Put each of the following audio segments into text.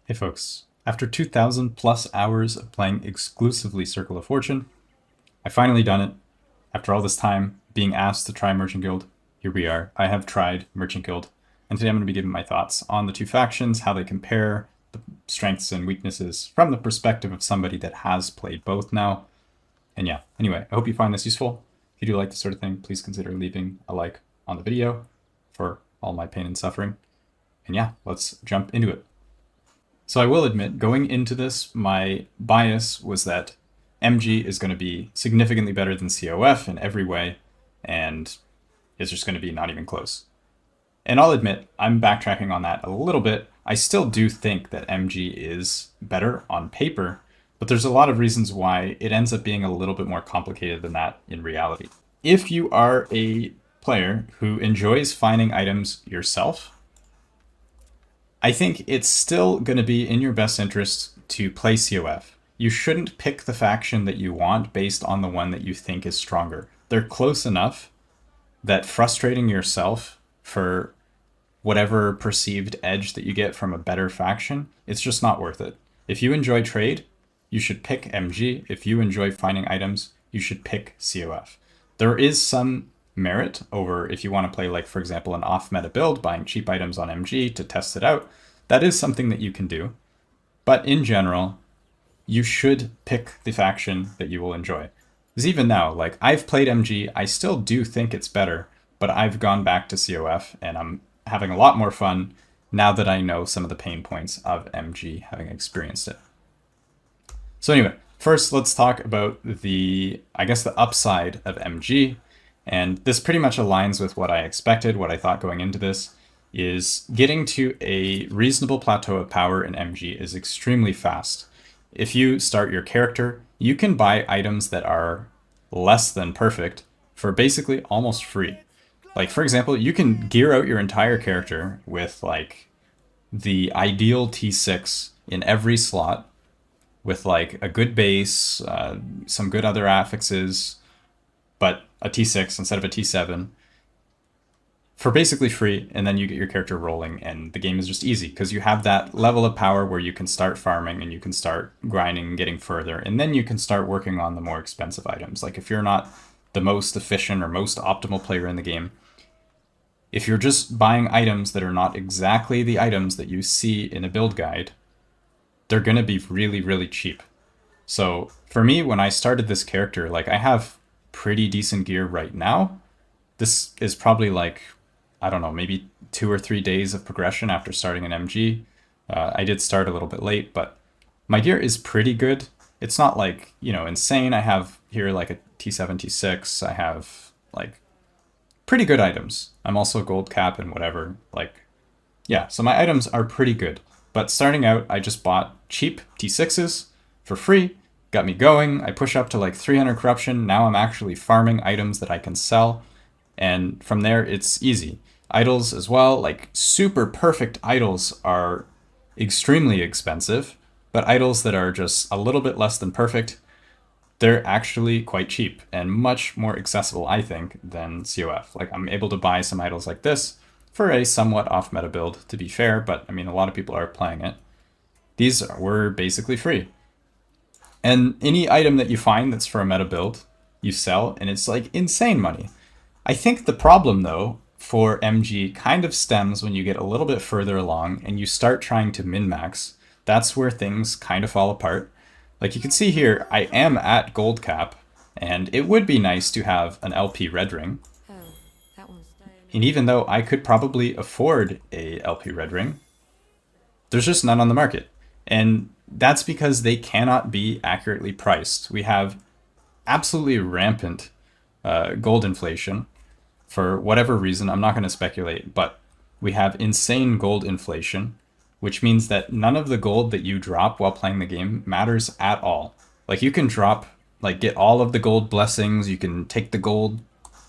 Hey folks, after 2,000 plus hours of playing exclusively Circle of Fortune, I finally done it. After all this time being asked to try Merchant Guild, here we are. I have tried Merchant Guild, and today I'm going to be giving my thoughts on the two factions, how they compare, the strengths and weaknesses from the perspective of somebody that has played both now. And yeah, anyway, I hope you find this useful. If you do like this sort of thing, please consider leaving a like on the video for all my pain and suffering. And yeah, let's jump into it. So I will admit, going into this, my bias was that MG is going to be significantly better than COF in every way, and it's just going to be not even close. And I'll admit, I'm backtracking on that a little bit. I still do think that MG is better on paper, but there's a lot of reasons why it ends up being a little bit more complicated than that in reality. If you are a player who enjoys finding items yourself, I think it's still going to be in your best interest to play COF. You shouldn't pick the faction that you want based on the one that you think is stronger. They're close enough that frustrating yourself for whatever perceived edge that you get from a better faction, it's just not worth it. If you enjoy trade, you should pick MG. If you enjoy finding items, you should pick COF. There is some merit over if you want to play, like, for example, an off-meta build, buying cheap items on MG to test it out. That is something that you can do. But in general, you should pick the faction that you will enjoy. Because even now, like, I've played MG, I still do think it's better, but I've gone back to COF, and I'm having a lot more fun now that I know some of the pain points of MG, having experienced it. So anyway, first let's talk about the upside of MG. And this pretty much aligns with what I expected, what I thought going into this, is getting to a reasonable plateau of power in MG is extremely fast. If you start your character, you can buy items that are less than perfect for basically almost free. Like, for example, you can gear out your entire character with, like, the ideal T6 in every slot, with, like, a good base, some good other affixes, but a T6 instead of a T7 for basically free, and then you get your character rolling, and the game is just easy because you have that level of power where you can start farming and you can start grinding and getting further, and then you can start working on the more expensive items. Like, if you're not the most efficient or most optimal player in the game, if you're just buying items that are not exactly the items that you see in a build guide, they're going to be really, really cheap. So for me, when I started this character, like, I have pretty decent gear right now. This is probably, like, I don't know, maybe 2 or 3 days of progression after starting an MG. I did start a little bit late, but my gear is pretty good. It's not, like, insane. I have here like a T7, T6. I have, like, pretty good items. I'm also gold cap and whatever. Like, yeah, so my items are pretty good. But starting out, I just bought cheap T6s for free. Got me going. I push up to like 300 corruption. Now I'm actually farming items that I can sell. And from there, it's easy. Idols as well, like super perfect idols are extremely expensive, but idols that are just a little bit less than perfect, they're actually quite cheap and much more accessible, I think, than COF. Like, I'm able to buy some idols like this for a somewhat off-meta build, to be fair, but I mean, a lot of people are playing it. These were basically free. And any item that you find that's for a meta build, you sell, and it's like insane money. I think the problem, though, for MG kind of stems when you get a little bit further along and you start trying to min-max. That's where things kind of fall apart. Like, you can see here, I am at gold cap, and it would be nice to have an LP red ring. And even though I could probably afford a LP red ring, there's just none on the market. And that's because they cannot be accurately priced. We have absolutely rampant gold inflation for whatever reason. I'm not going to speculate, but we have insane gold inflation, which means that none of the gold that you drop while playing the game matters at all. Like, you can drop, like, get all of the gold blessings, you can take the gold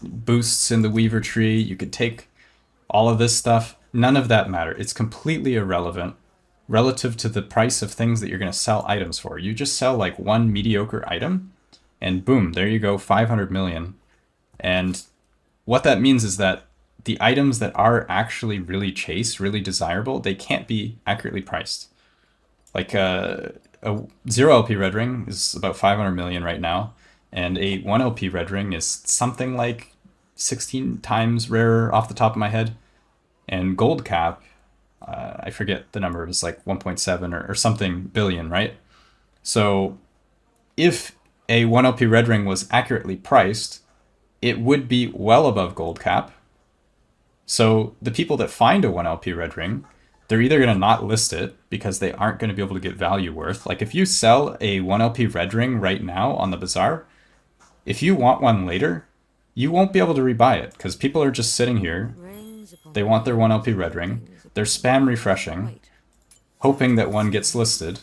boosts in the Weaver tree, you could take all of this stuff. None of that matter. It's completely irrelevant relative to the price of things that you're going to sell items for. You just sell like one mediocre item, and boom, there you go, 500 million. And what that means is that the items that are actually really chase, really desirable, they can't be accurately priced. Like a 0 LP red ring is about 500 million right now, and a 1 LP red ring is something like 16 times rarer off the top of my head. And gold cap, I forget the number, it's like 1.7 or something billion, right? So if a 1 LP red ring was accurately priced, it would be well above gold cap. So the people that find a 1 LP red ring, they're either going to not list it because they aren't going to be able to get value worth. Like if you sell a 1 LP red ring right now on the bazaar, if you want one later, you won't be able to rebuy it because people are just sitting here. They want their 1 LP red ring. They're spam refreshing, hoping that one gets listed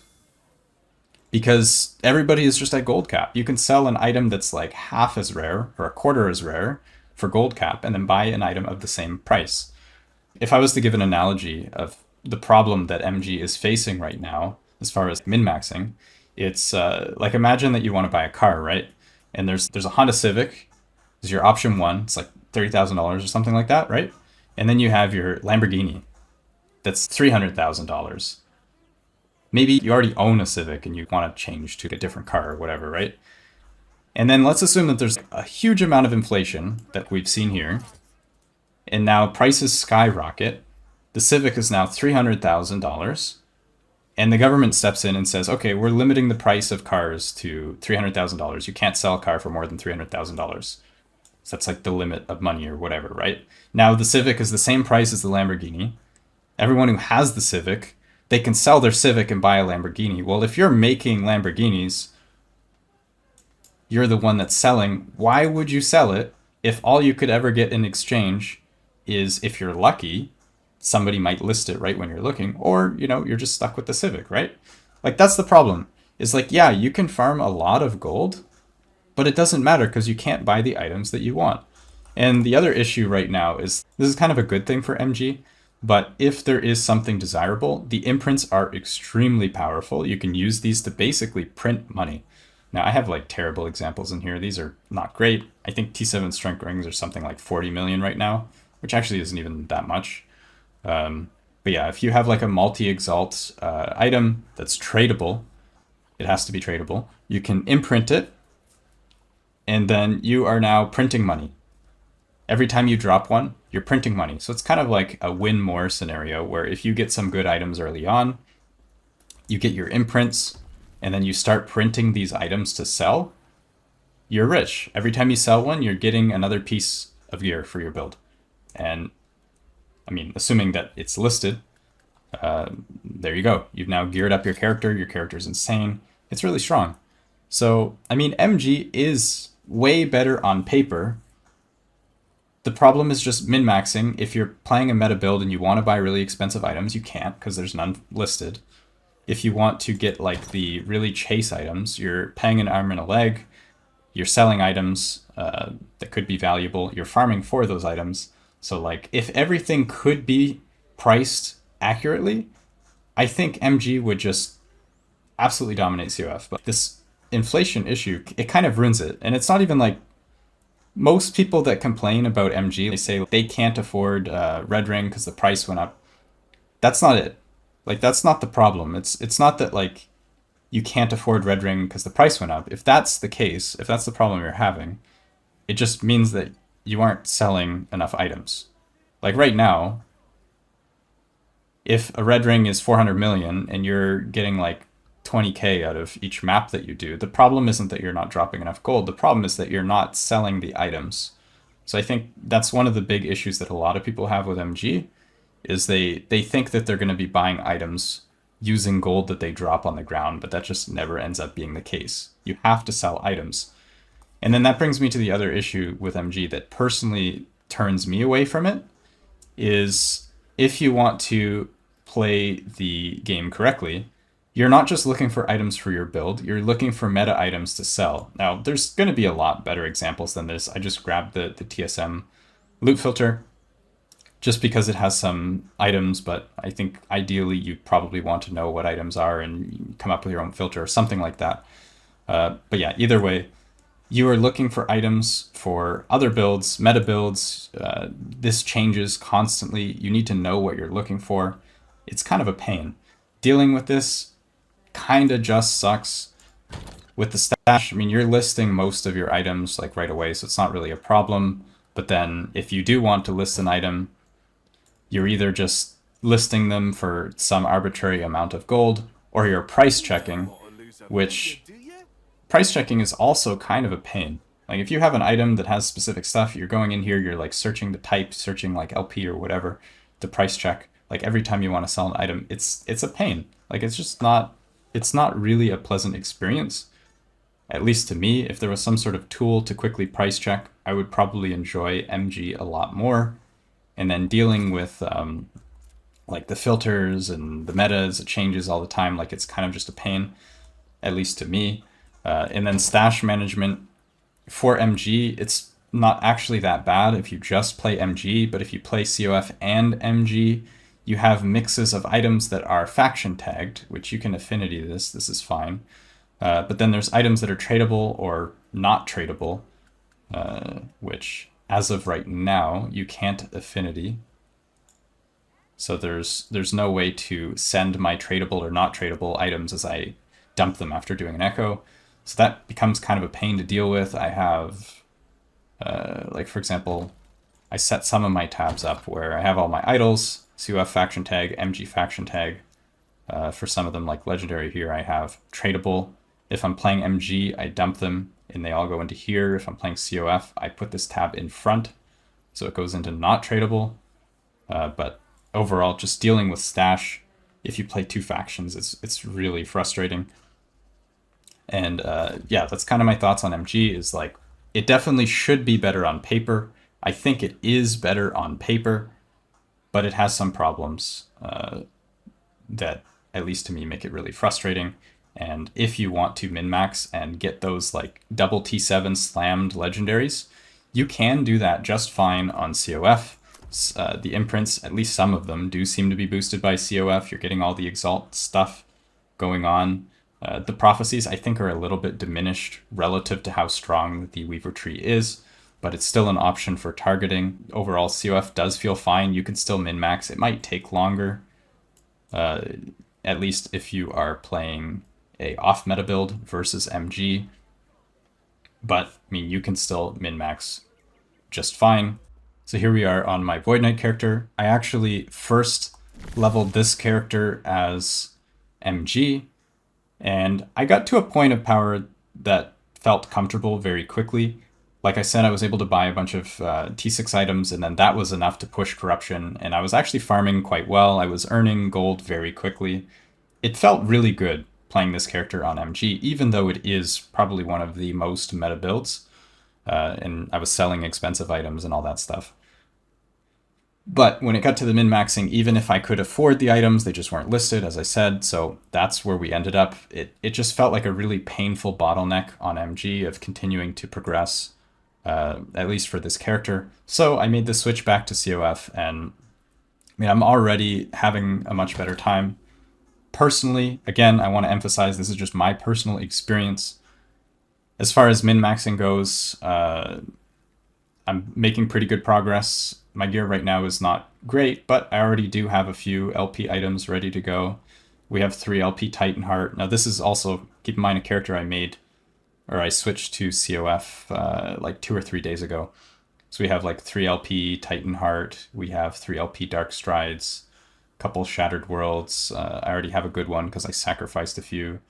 because everybody is just at gold cap. You can sell an item that's like half as rare or a quarter as rare for gold cap and then buy an item of the same price. If I was to give an analogy of the problem that MG is facing right now, as far as min-maxing, it's like imagine that you want to buy a car, right? And there's a Honda Civic, is your option one. It's like $30,000 or something like that, right? And then you have your Lamborghini, that's $300,000. Maybe you already own a Civic and you want to change to a different car or whatever, right? And then let's assume that there's a huge amount of inflation that we've seen here. And now prices skyrocket. The Civic is now $300,000. And the government steps in and says, okay, we're limiting the price of cars to $300,000. You can't sell a car for more than $300,000. So that's like the limit of money or whatever, right? Now the Civic is the same price as the Lamborghini. Everyone who has the Civic, they can sell their Civic and buy a Lamborghini. Well, if you're making Lamborghinis, you're the one that's selling. Why would you sell it if all you could ever get in exchange is, if you're lucky, somebody might list it right when you're looking, or, you're just stuck with the Civic, right? Like, that's the problem. Is like, yeah, you can farm a lot of gold, but it doesn't matter because you can't buy the items that you want. And the other issue right now is, this is kind of a good thing for MG, but if there is something desirable, the imprints are extremely powerful. You can use these to basically print money. Now, I have like terrible examples in here. These are not great. I think T7 strength rings are something like 40 million right now, which actually isn't even that much. But yeah, if you have like a multi-exalt item that's tradable, it has to be tradable. You can imprint it, and then you are now printing money. Every time you drop one, you're printing money. So it's kind of like a win more scenario where if you get some good items early on, you get your imprints, and then you start printing these items to sell, you're rich. Every time you sell one, you're getting another piece of gear for your build. And I mean, assuming that it's listed, there you go. You've now geared up your character. Your character's insane. It's really strong. So, I mean, MG is way better on paper. The problem is just min-maxing. If you're playing a meta build and you want to buy really expensive items, you can't because there's none listed. If you want to get like the really chase items, you're paying an arm and a leg. You're selling items that could be valuable. You're farming for those items. So like if everything could be priced accurately, I think MG would just absolutely dominate COF. But this inflation issue, it kind of ruins it. And it's not even like, most people that complain about MG, they say they can't afford Red Ring because the price went up. That's not it. Like, that's not the problem. It's not that like you can't afford Red Ring because the price went up. If that's the case, if that's the problem you're having, it just means that you aren't selling enough items. Like right now, if a Red Ring is 400 million and you're getting like 20k out of each map that you do, the problem isn't that you're not dropping enough gold. The problem is that you're not selling the items. So I think that's one of the big issues that a lot of people have with MG, is they think that they're going to be buying items using gold that they drop on the ground, but that just never ends up being the case. You have to sell items. And then that brings me to the other issue with MG that personally turns me away from it, is if you want to play the game correctly, you're not just looking for items for your build, you're looking for meta items to sell. Now, there's going to be a lot better examples than this. I just grabbed the TSM loot filter just because it has some items, but I think ideally you probably want to know what items are and come up with your own filter or something like that. But yeah, either way, you are looking for items for other builds, meta builds. This changes constantly. You need to know what you're looking for. It's kind of a pain. Dealing with this, kind of just sucks. With the stash, I mean, you're listing most of your items like right away, so it's not really a problem. But then if you do want to list an item, you're either just listing them for some arbitrary amount of gold, or you're price checking, which price checking is also kind of a pain. Like if you have an item that has specific stuff, you're going in here, you're like searching the type, searching like LP or whatever, the price check. Like every time you want to sell an item, it's a pain. Like it's not really a pleasant experience. At least to me. If there was some sort of tool to quickly price check, I would probably enjoy MG a lot more. And then dealing with like the filters and the metas, it changes all the time. Like it's kind of just a pain, at least to me. And then stash management for MG, it's not actually that bad if you just play MG, but if you play COF and MG, you have mixes of items that are faction tagged, which you can affinity this is fine. But then there's items that are tradable or not tradable, which as of right now, you can't affinity. So there's no way to send my tradable or not tradable items as I dump them after doing an echo. So that becomes kind of a pain to deal with. I have, like for example, I set some of my tabs up where I have all my idols, COF faction tag, MG faction tag. For some of them, like legendary here, I have tradable. If I'm playing MG, I dump them and they all go into here. If I'm playing COF, I put this tab in front, so it goes into not tradable. But overall, just dealing with stash, if you play two factions, it's really frustrating. And yeah, that's kind of my thoughts on MG, is like, it definitely should be better on paper. I think it is better on paper, but it has some problems that, at least to me, make it really frustrating. And if you want to min-max and get those like double T7 slammed legendaries, you can do that just fine on COF. The imprints, at least some of them, do seem to be boosted by COF. You're getting all the exalt stuff going on. The prophecies, I think, are a little bit diminished relative to how strong the Weaver tree is, but it's still an option for targeting. Overall, COF does feel fine. You can still min-max. It might take longer, at least if you are playing a off-meta build versus MG. But, I mean, you can still min-max just fine. So here we are on my Void Knight character. I actually first leveled this character as MG, and I got to a point of power that felt comfortable very quickly. Like I said, I was able to buy a bunch of T6 items, and then that was enough to push corruption, and I was actually farming quite well. I was earning gold very quickly. It felt really good playing this character on MG, even though it is probably one of the most meta builds, and I was selling expensive items and all that stuff. But when it got to the min-maxing, even if I could afford the items, they just weren't listed, as I said, so that's where we ended up. It just felt like a really painful bottleneck on MG of continuing to progress, at least for this character. So I made the switch back to COF, and I mean, I'm already having a much better time. Personally, again, I want to emphasize this is just my personal experience. As far as min-maxing goes, I'm making pretty good progress. My gear right now is not great, but I already do have a few LP items ready to go. We have 3 LP Titanheart. Now this is also, keep in mind, a character I made, or I switched to COF like 2 or 3 days ago. So we have like 3 LP Titanheart, we have 3 LP Dark Strides, couple Shattered Worlds. I already have a good one because I sacrificed a few.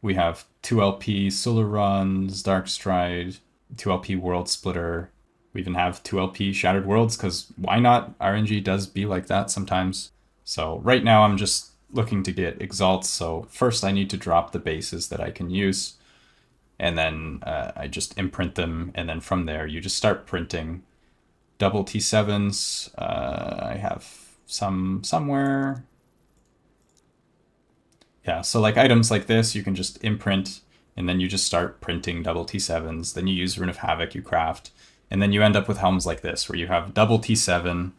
We have 2 LP Solar Runs, Dark Stride, 2 LP World Splitter. We even have 2 LP Shattered Worlds because why not? RNG does be like that sometimes. So right now I'm just looking to get exalts. So first I need to drop the bases that I can use, and then I just imprint them, and then from there you just start printing double T7s. I have some somewhere. Yeah, so like items like this, you can just imprint, and then you just start printing double T7s. Then you use Rune of Havoc, you craft, and then you end up with helms like this, where you have double T7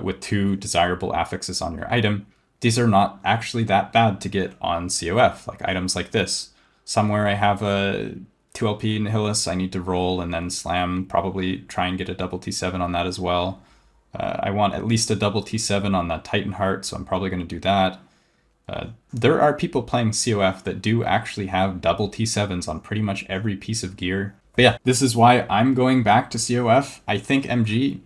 with 2 desirable affixes on your item. These are not actually that bad to get on COF, like items like this. Somewhere I have a 2 LP Nihilus I need to roll and then slam, probably try and get a double T7 on that as well. I want at least a double T7 on that Titanheart, so I'm probably going to do that. There are people playing COF that do actually have double T7s on pretty much every piece of gear. But yeah, this is why I'm going back to COF. I think MG,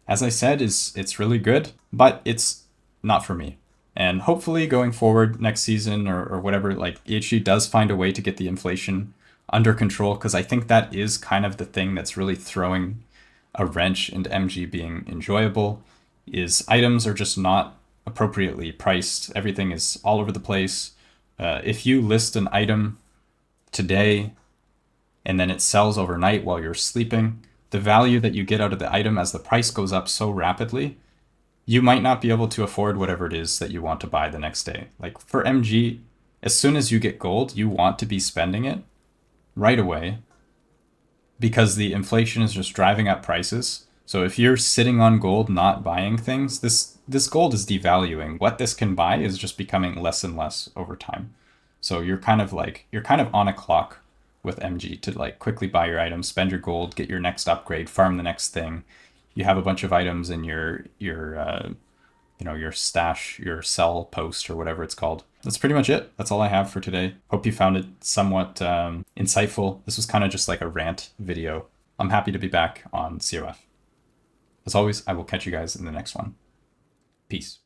as I said, it's really good, but it's not for me. And hopefully going forward next season or whatever, like EHG does find a way to get the inflation under control, because I think that is kind of the thing that's really throwing a wrench into MG being enjoyable, is items are just not appropriately priced. Everything is all over the place. If you list an item today and then it sells overnight while you're sleeping, the value that you get out of the item as the price goes up so rapidly, you might not be able to afford whatever it is that you want to buy the next day. Like for MG, as soon as you get gold, you want to be spending it right away because the inflation is just driving up prices. So if you're sitting on gold, not buying things, this gold is devaluing. What this can buy is just becoming less and less over time. So you're kind of on a clock with MG to like quickly buy your items, spend your gold, get your next upgrade, farm the next thing. You have a bunch of items in your stash, your sell post or whatever it's called. That's pretty much it. That's all I have for today. Hope you found it somewhat insightful. This was kind of just like a rant video. I'm happy to be back on COF. As always, I will catch you guys in the next one. Peace.